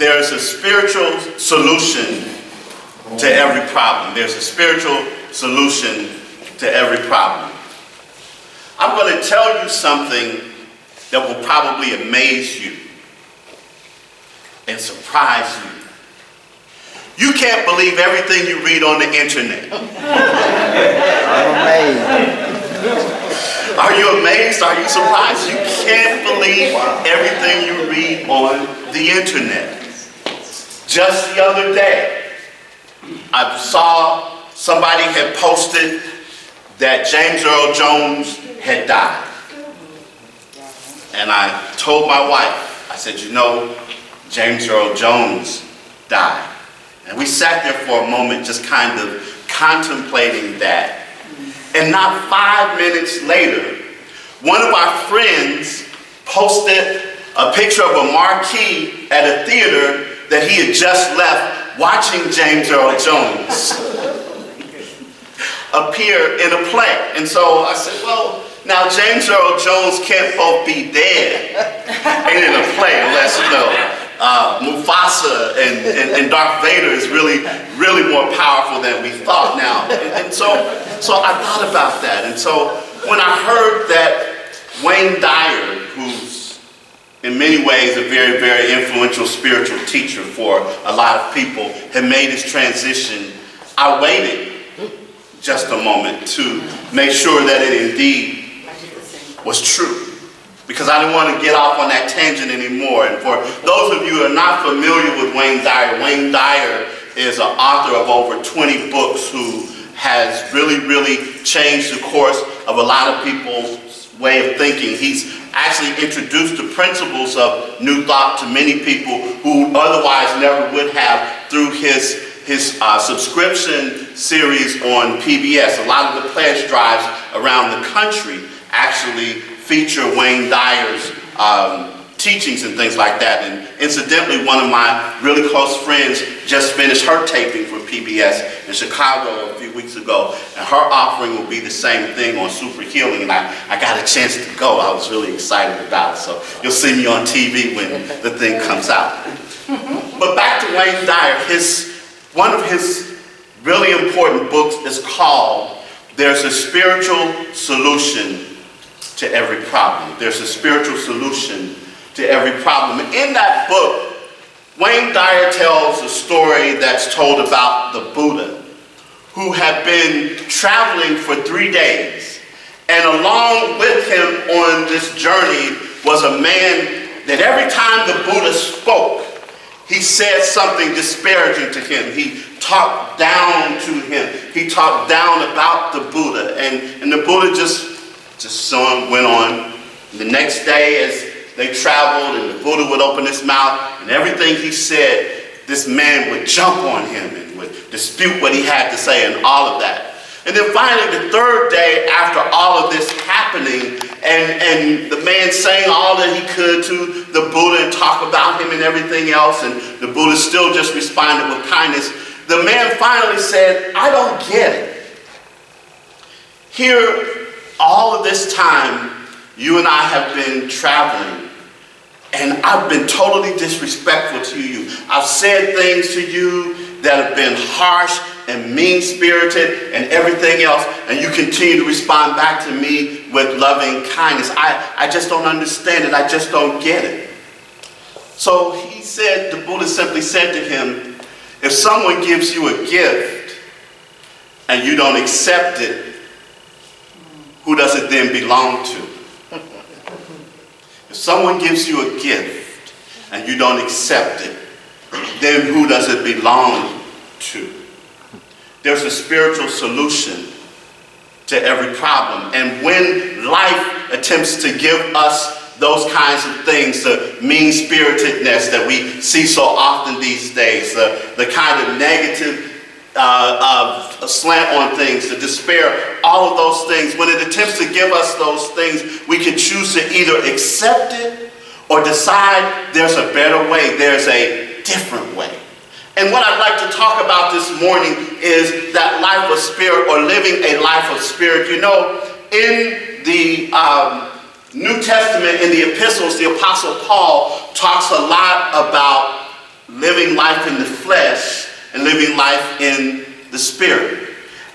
there's a spiritual solution to every problem. There's a spiritual solution to every problem. I'm going to tell you something that will probably amaze you and surprise you. You can't believe everything you read on the internet. I'm amazed. Are you amazed? Are you surprised? You can't believe everything you read on the internet. Just the other day, I saw somebody had posted that James Earl Jones had died. And I told my wife, I said, you know, James Earl Jones died. And we sat there for a moment just kind of contemplating that. And not 5 minutes later, one of our friends posted a picture of a marquee at a theater that he had just left watching James Earl Jones appear in a play. And so I said, well, now James Earl Jones can't both be dead and in a play unless, you know, Mufasa and Darth Vader is really more powerful than we thought now. And so I thought about that. And so when I heard that Wayne Dyer, who's in many ways a very, very influential spiritual teacher for a lot of people, had made his transition, I waited just a moment to make sure that it indeed was true. Because I didn't want to get off on that tangent anymore. And for those of you who are not familiar with Wayne Dyer is an author of over 20 books who has really changed the course of a lot of people's way of thinking. He's actually introduced the principles of New Thought to many people who otherwise never would have through his subscription series on PBS. A lot of the pledge drives around the country actually feature Wayne Dyer's teachings and things like that. And incidentally, one of my really close friends just finished her taping for PBS in Chicago a few weeks ago, and her offering will be the same thing on super healing, and I got a chance to go. I was really excited about it, so you'll see me on TV when the thing comes out. But back to Wayne Dyer, one of his really important books is called There's a Spiritual Solution to Every Problem. There's a spiritual solution to every problem. In that book, Wayne Dyer tells a story that's told about the Buddha, who had been traveling for 3 days. And along with him on this journey was a man that every time the Buddha spoke, he said something disparaging to him. He talked down to him. He talked down about the Buddha. And the Buddha just went on. And the next day, as they traveled, and the Buddha would open his mouth, and everything he said, this man would jump on him and would dispute what he had to say and all of that. And then finally, the third day after all of this happening, and the man saying all that he could to the Buddha and talk about him and everything else, and the Buddha still just responded with kindness, the man finally said, I don't get it. Here, all of this time, you and I have been traveling, and I've been totally disrespectful to you. I've said things to you that have been harsh and mean-spirited and everything else, and you continue to respond back to me with loving kindness. I just don't understand it. I just don't get it. So he said, the Buddha simply said to him, if someone gives you a gift and you don't accept it, who does it then belong to? If someone gives you a gift and you don't accept it, then who does it belong to? There's a spiritual solution to every problem. And when life attempts to give us those kinds of things, the mean-spiritedness that we see so often these days, the kind of negative slant on things, the despair, all of those things, when it attempts to give us those things, we can choose to either accept it or decide there's a better way, there's a different way. And what I'd like to talk about this morning is that life of spirit, or living a life of spirit. You know, in the New Testament, in the epistles, the Apostle Paul talks a lot about living life in the flesh and living life in the spirit.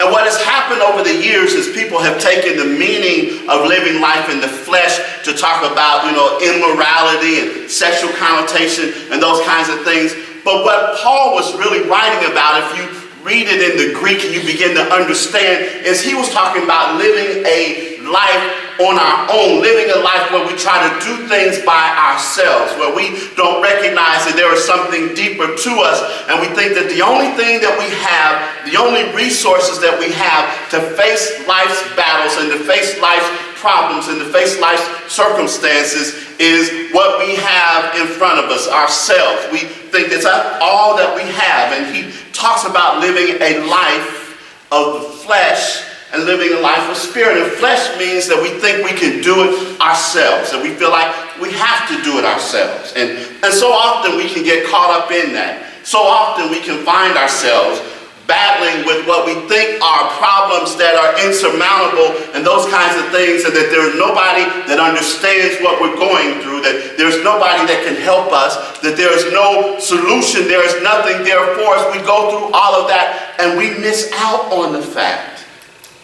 And what has happened over the years is people have taken the meaning of living life in the flesh to talk about, immorality and sexual connotation and those kinds of things. But what Paul was really writing about, if you read it in the Greek and you begin to understand, is he was talking about living a life on our own, living a life where we try to do things by ourselves, where we don't recognize that there is something deeper to us, and we think that the only thing that we have, the only resources that we have to face life's battles and to face life's problems and to face life's circumstances is what we have in front of us, ourselves. We think that's all that we have, and he talks about living a life of the flesh and living a life of spirit. And flesh means that we think we can do it ourselves, that we feel like we have to do it ourselves. And so often we can get caught up in that. So often we can find ourselves battling with what we think are problems that are insurmountable and those kinds of things, and that there's nobody that understands what we're going through, that there's nobody that can help us, that there is no solution, there is nothing there for us. We go through all of that and we miss out on the fact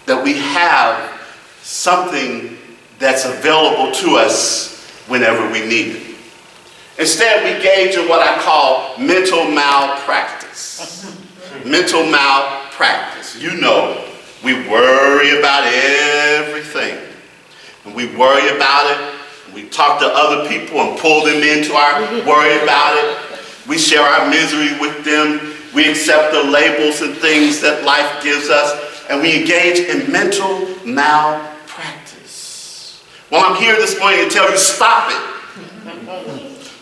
that we have something that's available to us whenever we need it. Instead, we engage in what I call mental malpractice. Mental malpractice. We worry about everything. And we worry about it. And we talk to other people and pull them into our worry about it. We share our misery with them. We accept the labels and things that life gives us. And we engage in mental malpractice. Well, I'm here this morning to tell you, stop it.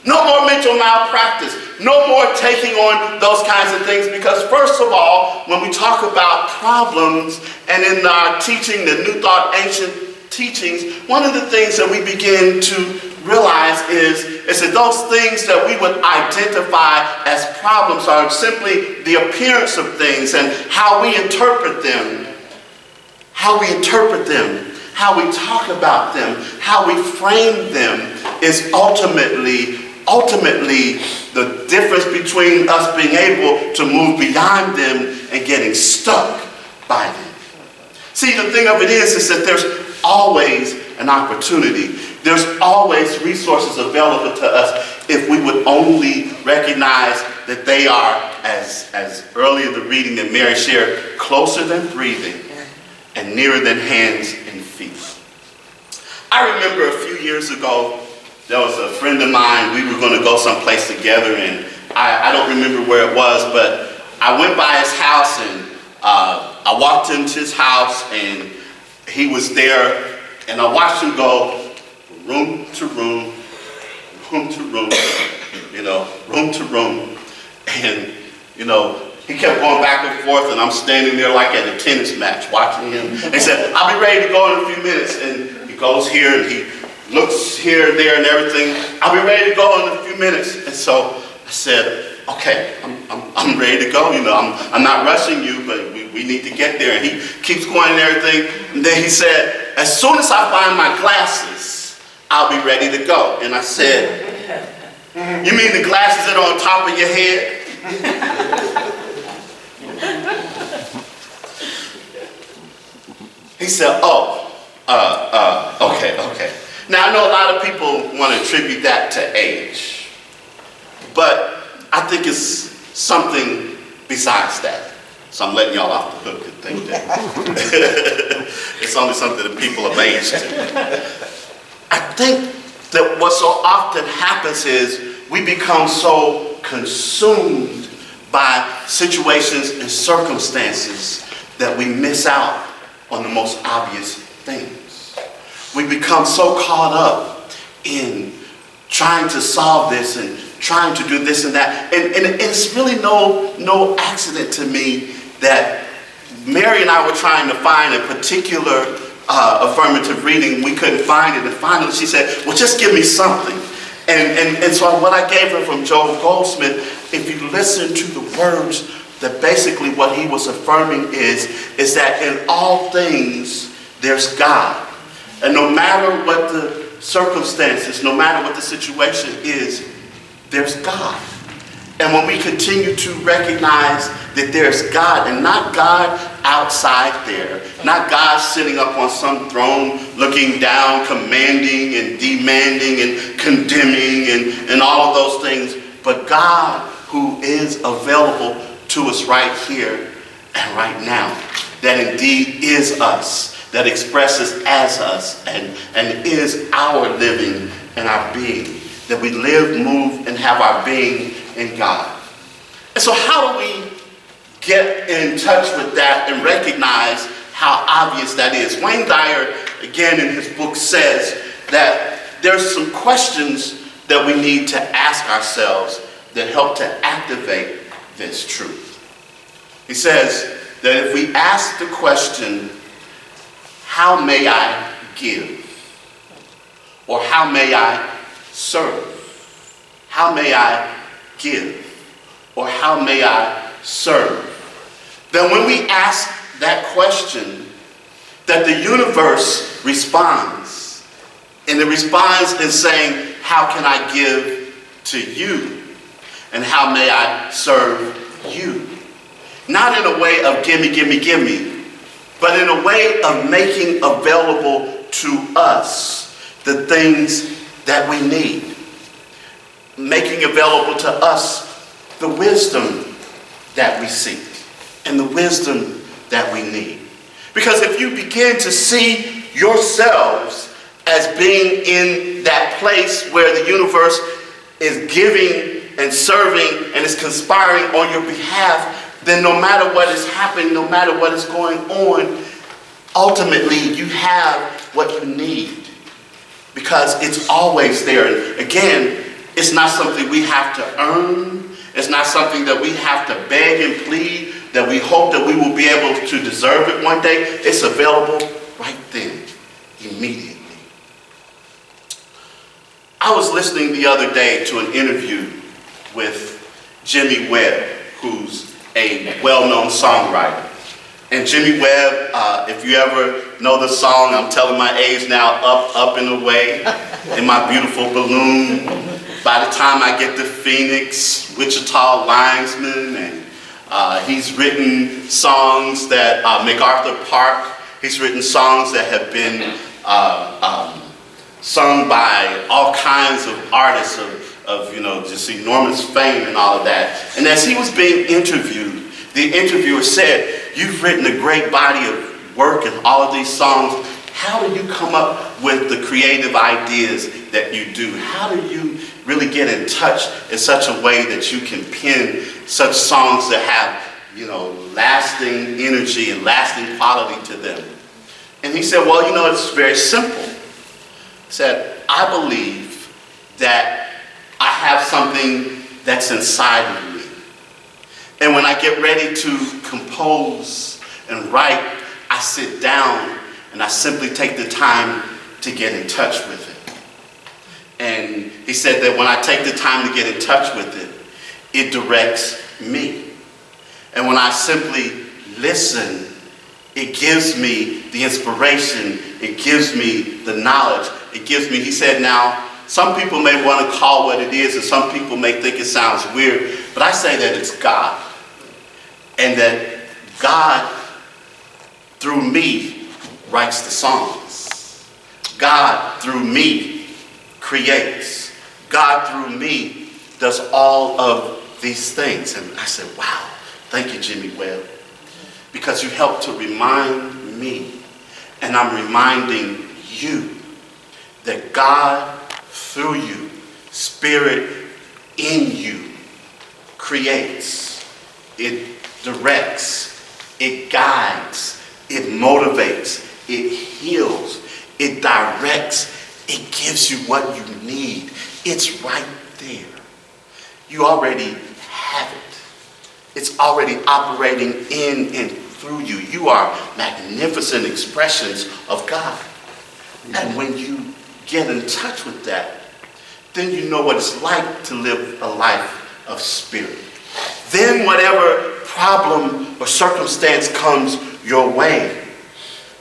No more mental malpractice. No more taking on those kinds of things, because first of all, when we talk about problems, and in our teaching, the New Thought Ancient teachings, one of the things that we begin to realize is that those things that we would identify as problems are simply the appearance of things, and how we interpret them, how we talk about them, how we frame them is ultimately the difference between us being able to move beyond them and getting stuck by them. See, the thing of it is that there's always an opportunity. There's always resources available to us if we would only recognize that they are, as earlier the reading that Mary shared, closer than breathing and nearer than hands and feet. I remember a few years ago, there was a friend of mine, we were going to go someplace together, and I don't remember where it was, but I went by his house, and I walked into his house, and he was there, and I watched him go from room to room, room to room, room to room, and, he kept going back and forth, and I'm standing there like at a tennis match watching him. And he said, I'll be ready to go in a few minutes, and he goes here, and he looks here and there and everything. I'll be ready to go in a few minutes. And so I said, okay, I'm ready to go. I'm not rushing you, but we need to get there. And he keeps going and everything. And then he said, as soon as I find my glasses, I'll be ready to go. And I said, you mean the glasses that are on top of your head? He said, okay. Now, I know a lot of people want to attribute that to age, but I think it's something besides that. So I'm letting y'all off the hook and think that it's only something that people of age do. I think that what so often happens is we become so consumed by situations and circumstances that we miss out on the most obvious things. We become so caught up in trying to solve this and trying to do this and that. And it's really no accident to me that Mary and I were trying to find a particular affirmative reading. We couldn't find it. And finally she said, well, just give me something. And so what I gave her from Joel Goldsmith, if you listen to the words, that basically what he was affirming is that in all things there's God. And no matter what the circumstances, no matter what the situation is, there's God. And when we continue to recognize that there's God, and not God outside there, not God sitting up on some throne looking down, commanding and demanding and condemning and all of those things, but God who is available to us right here and right now, that indeed is us, that expresses as us and is our living and our being, that we live, move, and have our being in God. And so how do we get in touch with that and recognize how obvious that is? Wayne Dyer, again in his book, says that there's some questions that we need to ask ourselves that help to activate this truth. He says that if we ask the question, how may I give? Or how may I serve? How may I give? Or how may I serve? Then when we ask that question, that the universe responds. And it responds in saying, how can I give to you? And how may I serve you? Not in a way of gimme, gimme, gimme, but in a way of making available to us the things that we need. Making available to us the wisdom that we seek and the wisdom that we need. Because if you begin to see yourselves as being in that place where the universe is giving and serving and is conspiring on your behalf, then no matter what is happening, no matter what is going on, ultimately you have what you need. Because it's always there. And again, it's not something we have to earn. It's not something that we have to beg and plead, that we hope that we will be able to deserve it one day. It's available right then, immediately. I was listening the other day to an interview with Jimmy Webb, who's a well-known songwriter. And Jimmy Webb, if you ever know the song, I'm telling my age now, Up, Up and Away, in My Beautiful Balloon. By the time I get to Phoenix, Wichita Linesman, and he's written songs that, MacArthur Park, he's written songs that have been sung by all kinds of artists of just enormous fame and all of that. And as he was being interviewed, the interviewer said, "You've written a great body of work and all of these songs. How do you come up with the creative ideas that you do? How do you really get in touch in such a way that you can pen such songs that have, lasting energy and lasting quality to them?" And he said, "Well, it's very simple." He said, "I believe that I have something that's inside of me. And when I get ready to compose and write, I sit down and I simply take the time to get in touch with it." And he said that when I take the time to get in touch with it, it directs me. And when I simply listen, it gives me the inspiration, it gives me the knowledge, it gives me, he said, now, some people may want to call what it is, and some people may think it sounds weird, but I say that it's God. And that God, through me, writes the songs. God, through me, creates. God, through me, does all of these things. And I said, wow, thank you, Jimmy Webb, because you helped to remind me, and I'm reminding you, that God, through you, Spirit in you, creates. It directs, it guides, it motivates, it heals, it directs, it gives you what you need. It's right there. You already have it. It's already operating in and through you. You are magnificent expressions of God. And when you get in touch with that, then you know what it's like to live a life of spirit. Then whatever problem or circumstance comes your way,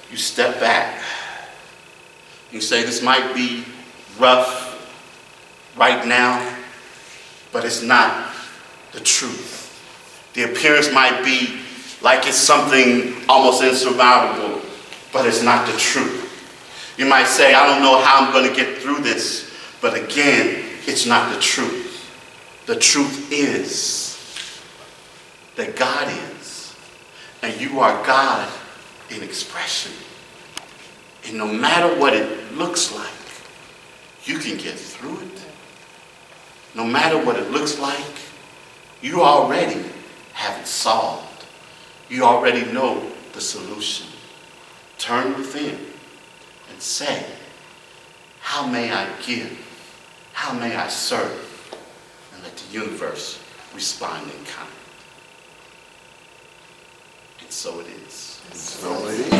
you step back. You say, this might be rough right now, but it's not the truth. The appearance might be like it's something almost insurmountable, but it's not the truth. You might say, I don't know how I'm going to get through this, but again, it's not the truth. The truth is that God is, and you are God in expression. And no matter what it looks like, you can get through it. No matter what it looks like, you already have it solved. You already know the solution. Turn within and say, how may I give? How may I serve? And let the universe respond in kind. And so it is. And so it is.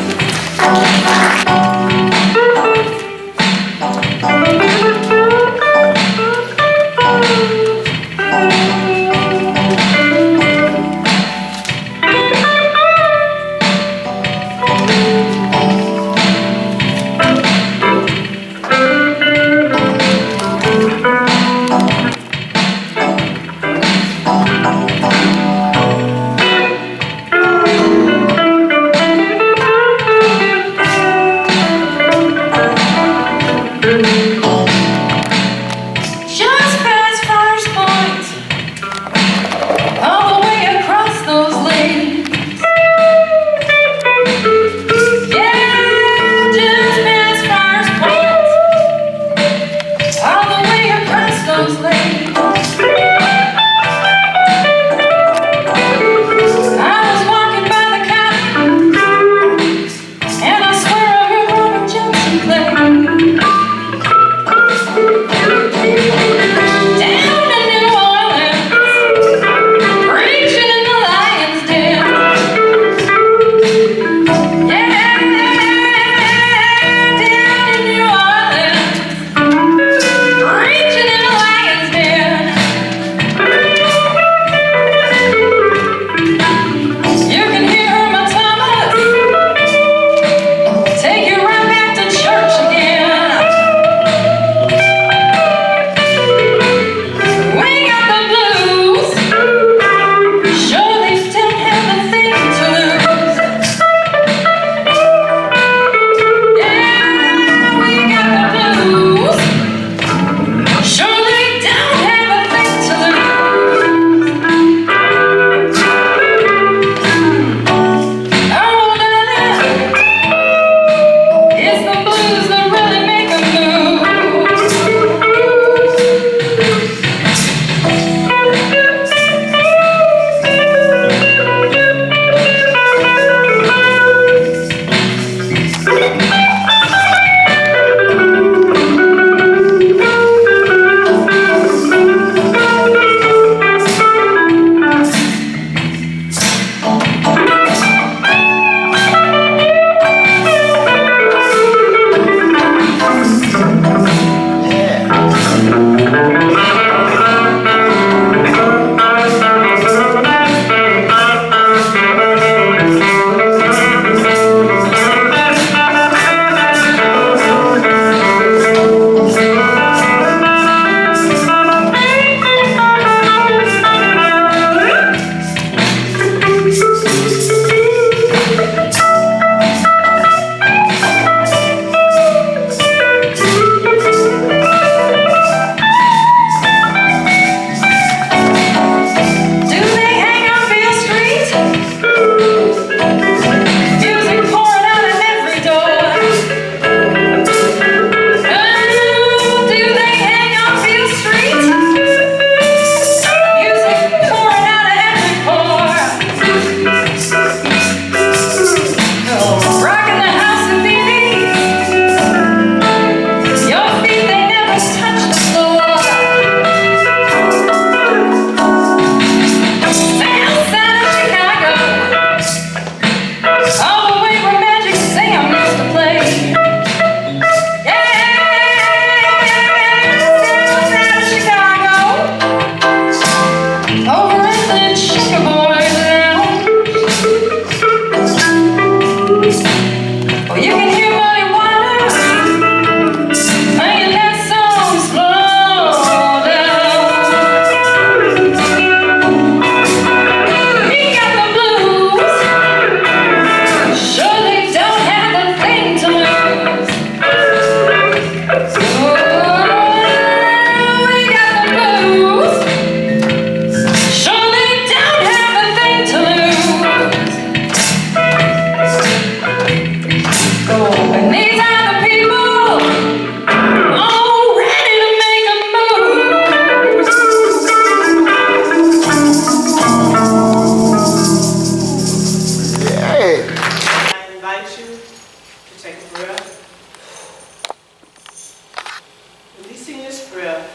releasing this breath,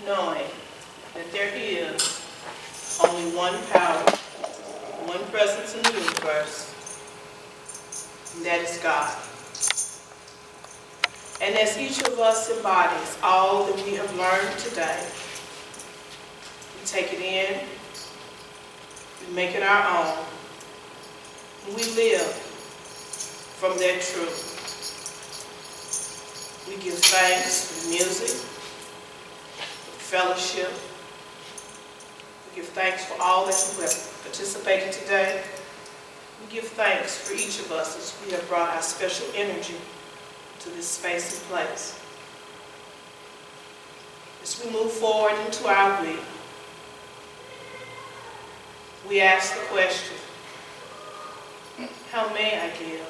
knowing that there is only one power, one presence in the universe, and that is God. And as each of us embodies all that we have learned today, we take it in, we make it our own, and we live from that truth. We give thanks for the music, for the fellowship. We give thanks for all that who have participated today. We give thanks for each of us as we have brought our special energy to this space and place. As we move forward into our week, we ask the question, how may I give?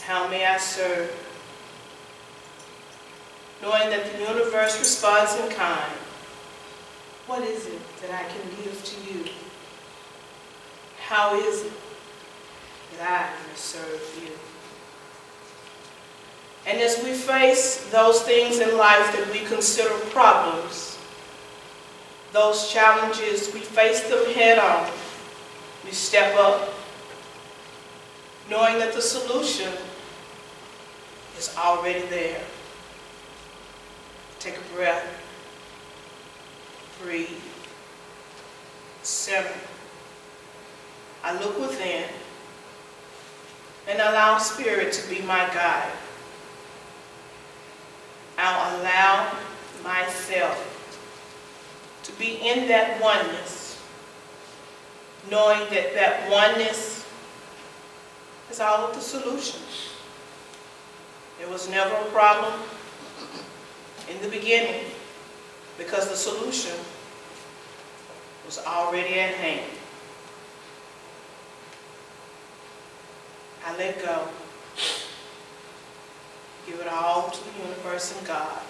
How may I serve? Knowing that the universe responds in kind, what is it that I can give to you? How is it that I can serve you? And as we face those things in life that we consider problems, those challenges, we face them head on. We step up, knowing that the solution is already there. Take a breath, breathe, center. I look within and allow Spirit to be my guide. I'll allow myself to be in that oneness, knowing that that oneness is all of the solutions. There was never a problem in the beginning because the solution was already at hand. I let go. Give it all to the universe and God.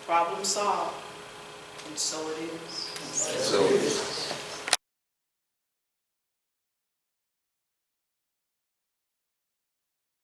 Problem solved. And so it is. So it is.